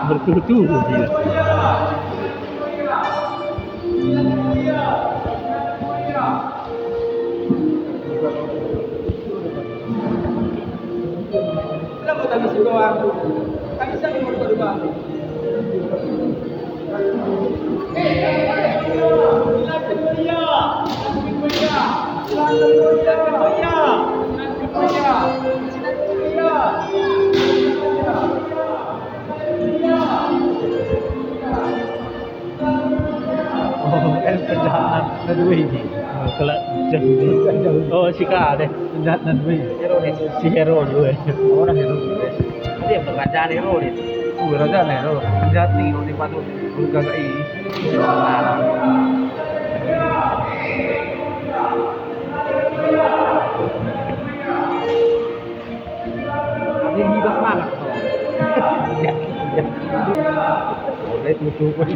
Bertutur dia. Kenapa tak bisa doang? Tak bisa berubah. Oh, kan penjahat kedua ini. Kalau oh si Kak deh penjahat kedua. Si hero dua. Orang hero. Dia pekerjaan hero nih. Raja hero. Penjahat nih di patut bergagak ini. Dia hibah semangat. Boleh tutup pun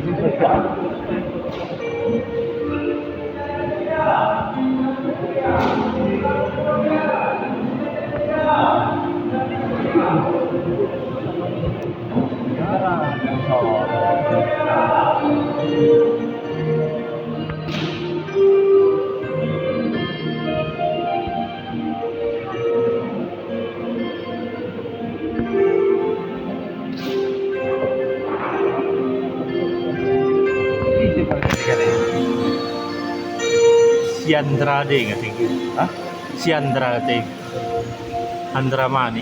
Siandra deh nggak sih? Hah? Siandra deh. Andra Mani.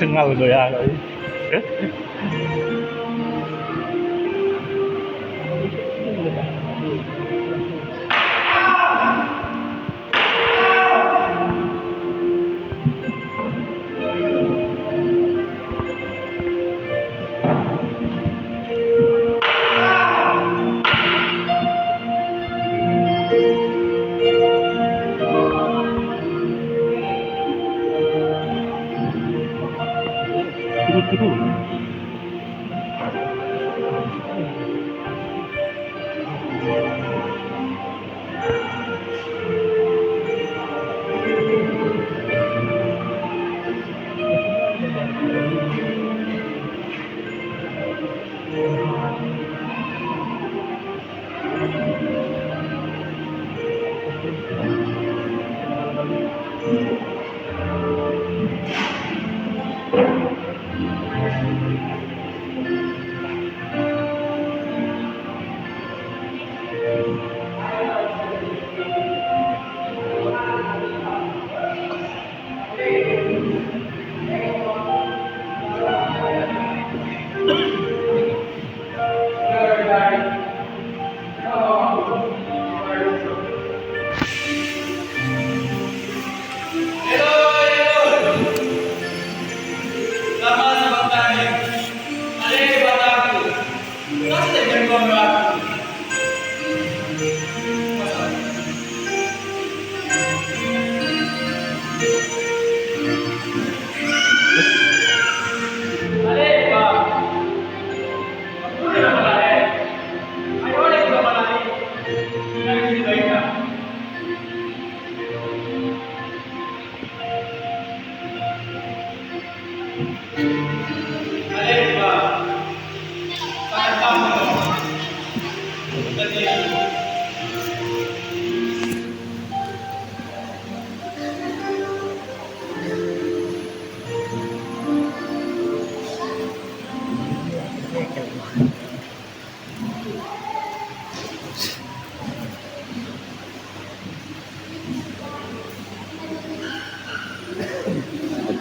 Sengal tuh ya.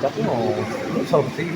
Cak no. Sarap sih.